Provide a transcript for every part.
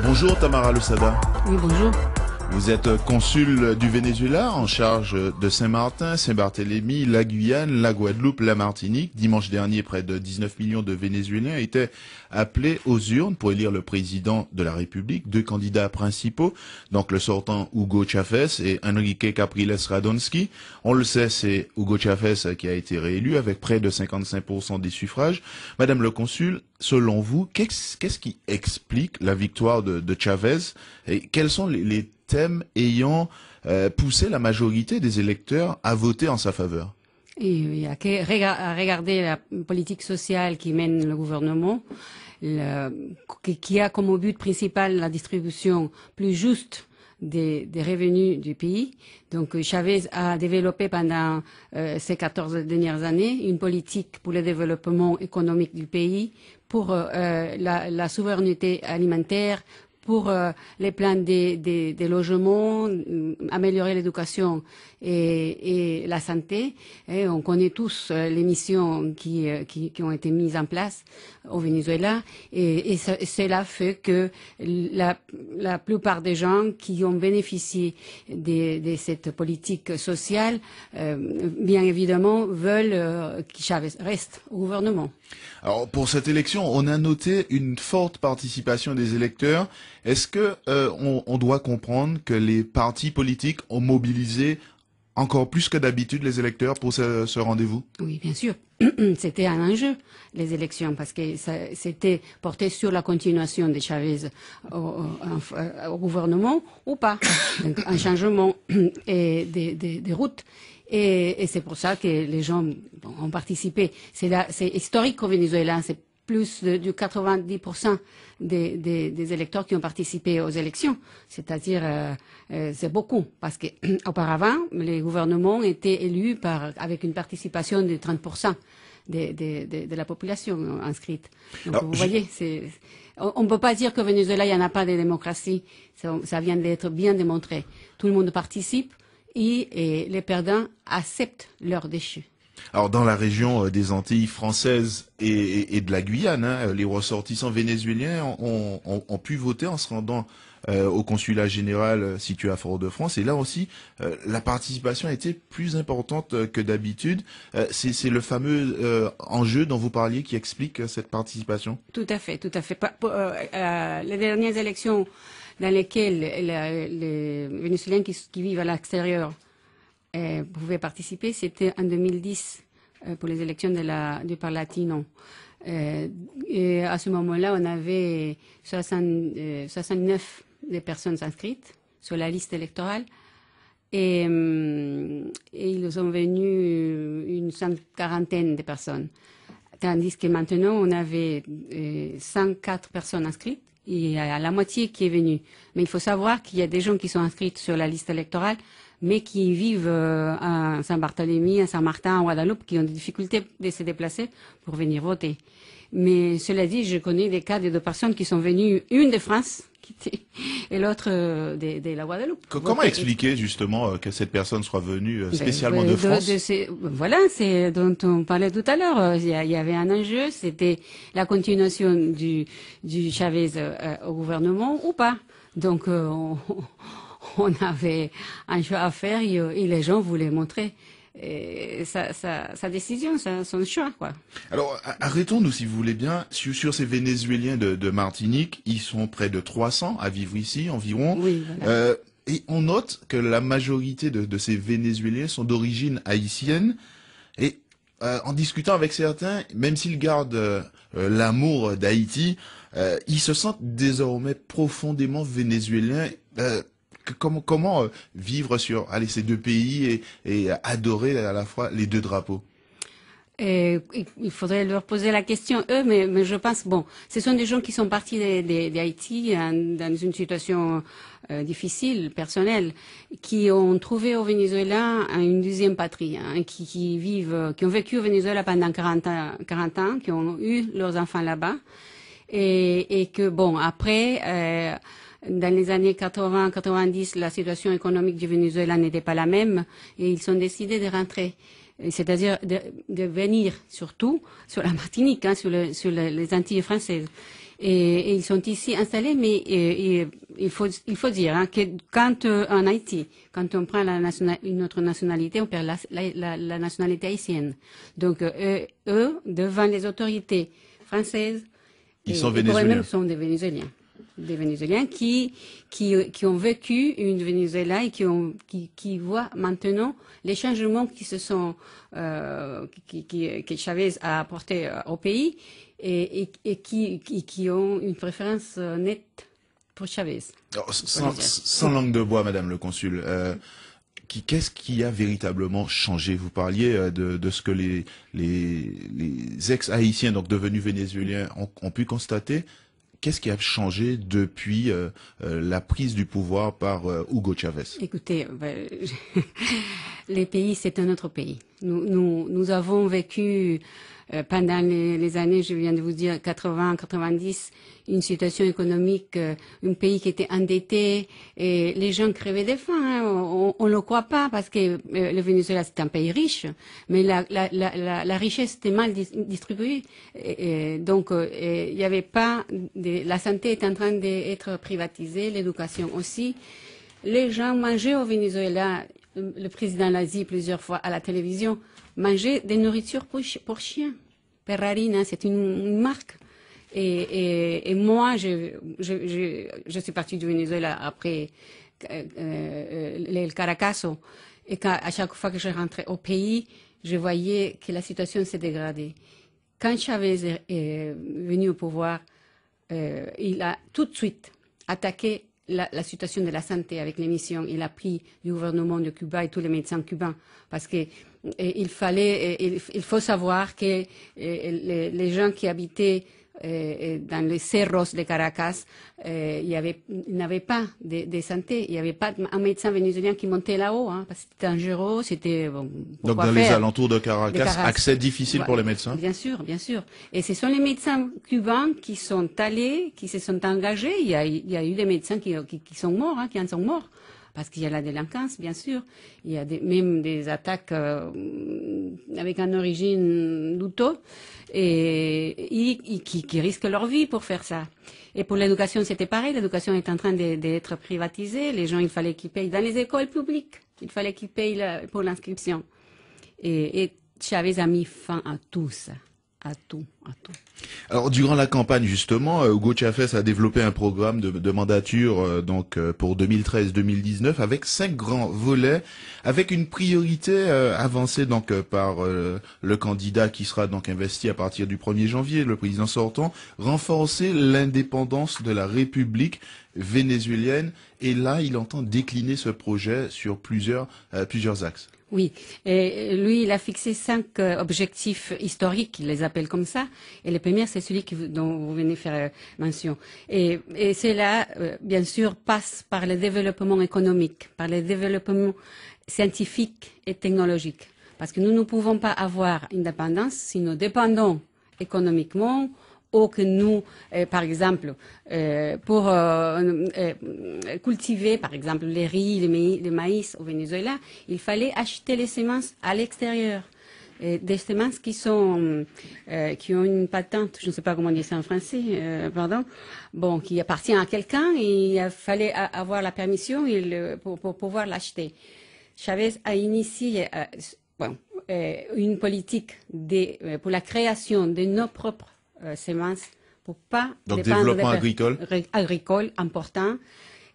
Bonjour Tamara Lusada. Oui, bonjour. Vous êtes consul du Venezuela en charge de Saint-Martin, Saint-Barthélemy, la Guyane, la Guadeloupe, la Martinique. Dimanche dernier, près de 19 millions de Vénézuéliens étaient appelés aux urnes pour élire le président de la République. Deux candidats principaux, donc le sortant Hugo Chavez et Enrique Capriles Radonski. On le sait, c'est Hugo Chavez qui a été réélu avec près de 55% des suffrages. Madame le consul, selon vous, qu'est-ce qui explique la victoire de Chavez et quels sont les thèmes ayant poussé la majorité des électeurs à voter en sa faveur? Il n'y a qu'à regarder la politique sociale qui mène le gouvernement, qui a comme but principal la distribution plus juste des revenus du pays. Donc Chavez a développé pendant ces 14 dernières années une politique pour le développement économique du pays, pour la souveraineté alimentaire, pour les plans des logements, améliorer l'éducation et la santé. Et on connaît tous les missions qui ont été mises en place au Venezuela. Et cela fait que la plupart des gens qui ont bénéficié de cette politique sociale, bien évidemment, veulent que Chavez reste au gouvernement. Alors pour cette élection, on a noté une forte participation des électeurs. Est-ce que on doit comprendre que les partis politiques ont mobilisé encore plus que d'habitude les électeurs pour ce rendez-vous? Oui, bien sûr. C'était un enjeu, les élections, parce que c'était porté sur la continuation de Chavez au gouvernement ou pas. Donc, un changement des routes. Et c'est pour ça que les gens ont participé. C'est historique au Venezuela. C'est plus de 90% des électeurs qui ont participé aux élections. C'est-à-dire, c'est beaucoup. Parce que auparavant, les gouvernements étaient élus avec une participation de 30% de la population inscrite. Donc, alors, vous voyez, on ne peut pas dire qu'au Venezuela, il n'y en a pas de démocratie. Ça vient d'être bien démontré. Tout le monde participe et les perdants acceptent leurs déchets. Alors dans la région des Antilles françaises et de la Guyane, les ressortissants vénézuéliens ont pu voter en se rendant au consulat général situé à Fort-de-France. Et là aussi, la participation a été plus importante que d'habitude. C'est le fameux enjeu dont vous parliez qui explique cette participation. Tout à fait, tout à fait. Les dernières élections dans lesquelles les Vénézuéliens qui vivent à l'extérieur pouvaient participer, c'était en 2010 pour les élections du Parlatino. Et à ce moment-là, on avait 69 des personnes inscrites sur la liste électorale et ils sont venus une 140aine de personnes. Tandis que maintenant, on avait 104 personnes inscrites. Il y a la moitié qui est venue. Mais il faut savoir qu'il y a des gens qui sont inscrits sur la liste électorale, mais qui vivent à Saint-Barthélemy, à Saint-Martin, à Guadeloupe, qui ont des difficultés de se déplacer pour venir voter. Mais cela dit, je connais des cas de deux personnes qui sont venues, une de France et l'autre de la Guadeloupe. Comment expliquer justement que cette personne soit venue spécialement de France? Voilà, c'est dont on parlait tout à l'heure. Il y avait un enjeu, c'était la continuation du Chavez au gouvernement ou pas. Donc on avait un choix à faire et les gens voulaient montrer sa décision, son choix, quoi. Alors, arrêtons-nous, si vous voulez bien, sur ces Vénézuéliens de Martinique. Ils sont près de 300 à vivre ici, environ. Oui, voilà. Et on note que la majorité de ces Vénézuéliens sont d'origine haïtienne. Et en discutant avec certains, même s'ils gardent l'amour d'Haïti, ils se sentent désormais profondément vénézuéliens. Comment vivre sur ces deux pays et adorer à la fois les deux drapeaux? Il faudrait leur poser la question, eux, mais je pense, bon, ce sont des gens qui sont partis d'Haïti dans une situation difficile, personnelle, qui ont trouvé au Venezuela une deuxième patrie, qui ont vécu au Venezuela pendant 40 ans, qui ont eu leurs enfants là-bas, et que, bon, après, dans les années 80-90, la situation économique du Venezuela n'était pas la même et ils ont décidé de rentrer. C'est-à-dire de venir surtout sur la Martinique, sur les Antilles françaises. et ils sont ici installés, mais il faut dire hein, que quand en Haïti, quand on prend une autre nationalité, on perd la nationalité haïtienne. Donc eux, devant les autorités françaises, ils sont vénézuéliens. Eux-mêmes sont des Vénézuéliens. Des Vénézuéliens qui ont vécu une Venezuela et qui voient maintenant les changements qui se sont que Chavez a apportés au pays et qui ont une préférence nette pour Chavez. Alors, sans langue de bois, Madame le Consul, qu'est-ce qui a véritablement changé? Vous parliez de ce que les ex-haïtiens, donc devenus vénézuéliens, ont pu constater. Qu'est-ce qui a changé depuis la prise du pouvoir par Hugo Chavez? Écoutez, les pays, c'est un autre pays. Nous avons vécu pendant les années, je viens de vous dire, 80, 90, une situation économique, un pays qui était endetté, et les gens crevaient de faim. Hein. On le croit pas parce que le Venezuela c'est un pays riche, mais la richesse était mal distribuée. Donc il y avait pas, la santé est en train d'être privatisée, l'éducation aussi. Les gens mangeaient au Venezuela. Le président l'a dit plusieurs fois à la télévision, manger des nourritures pour chiens. Perrarina, c'est une marque. Et moi, je suis partie du Venezuela après le Caracaso. Et à chaque fois que je rentrais au pays, je voyais que la situation s'est dégradée. Quand Chavez est venu au pouvoir, il a tout de suite attaqué la situation de la santé avec l'émission. Il a pris du gouvernement de Cuba et tous les médecins cubains parce que il faut savoir que les gens qui habitaient dans les cerros de Caracas, il n'avait pas de santé, il n'y avait pas un médecin vénézuélien qui montait là-haut, hein, parce que c'était dangereux, c'était bon. Donc dans les alentours de Caracas, accès difficile pour les médecins. Bien sûr, bien sûr. Et ce sont les médecins cubains qui sont allés, qui se sont engagés. Il y a eu des médecins qui sont morts, hein, qui en sont morts. Parce qu'il y a la délinquance, bien sûr. Il y a même des attaques avec une origine douteuse et qui risquent leur vie pour faire ça. Et pour l'éducation, c'était pareil. L'éducation est en train d'être privatisée. Les gens, il fallait qu'ils payent dans les écoles publiques. Il fallait qu'ils payent pour l'inscription. Et Chavez a mis fin à tout ça. À tout. Alors, durant la campagne, justement, Hugo Chavez a développé un programme de mandature pour 2013-2019 avec 5 grands volets, avec une priorité avancée par le candidat qui sera donc investi à partir du 1er janvier, le président sortant, renforcer l'indépendance de la République vénézuélienne. Et là, il entend décliner ce projet sur plusieurs axes. Oui, et lui, il a fixé 5 objectifs historiques, il les appelle comme ça. Et le premier, c'est celui dont vous venez faire mention. Et cela, bien sûr, passe par le développement économique, par le développement scientifique et technologique. Parce que nous ne pouvons pas avoir une indépendance si nous dépendons économiquement ou que nous, par exemple, pour cultiver, par exemple, les riz, le maïs au Venezuela, il fallait acheter les semences à l'extérieur. Des semences qui ont une patente, je ne sais pas comment dire ça en français, qui appartient à quelqu'un et il fallait avoir la permission pour pouvoir l'acheter. Chavez a initié une politique pour la création de nos propres semences pour pas dépendre développement agricole important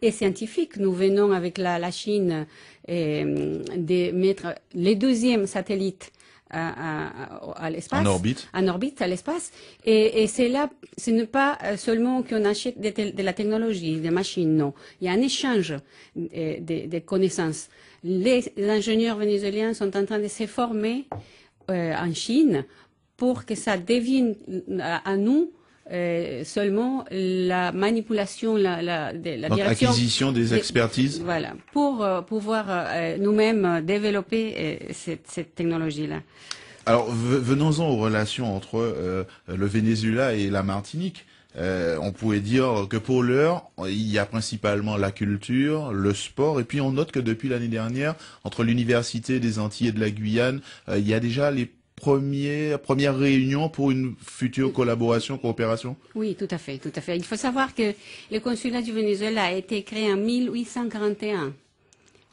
et scientifique. Nous venons avec la Chine de mettre les 12e satellites à l'espace. En orbite, à l'espace. Et c'est là, ce n'est pas seulement qu'on achète de la technologie, des machines, non. Il y a un échange de connaissances. Les ingénieurs vénézuéliens sont en train de se former en Chine pour que ça devienne à nous seulement la manipulation, la direction. Acquisition des expertises. Voilà, pour pouvoir nous-mêmes développer cette technologie-là. Alors, venons-en aux relations entre le Venezuela et la Martinique. On pourrait dire que pour l'heure, il y a principalement la culture, le sport, et puis on note que depuis l'année dernière, entre l'Université des Antilles et de la Guyane, il y a déjà les première réunion pour une future collaboration, coopération? Oui, tout à fait, tout à fait. Il faut savoir que le consulat du Venezuela a été créé en 1841.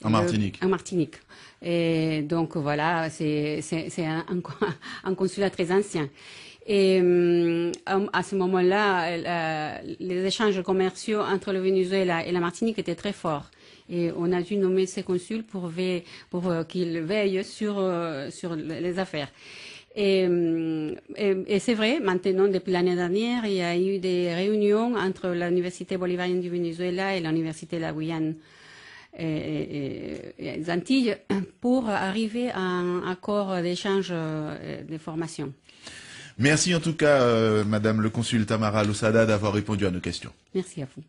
En Martinique. En Martinique. Et donc voilà, c'est un consulat très ancien. Et à ce moment-là, les échanges commerciaux entre le Venezuela et la Martinique étaient très forts. Et on a dû nommer ces consuls pour qu'ils veillent sur les affaires. Et c'est vrai, maintenant, depuis l'année dernière, il y a eu des réunions entre l'Université bolivarienne du Venezuela et l'Université de la Guyane et les Antilles pour arriver à un accord d'échange de formation. Merci en tout cas, Madame le consul Tamara Losada, d'avoir répondu à nos questions. Merci à vous.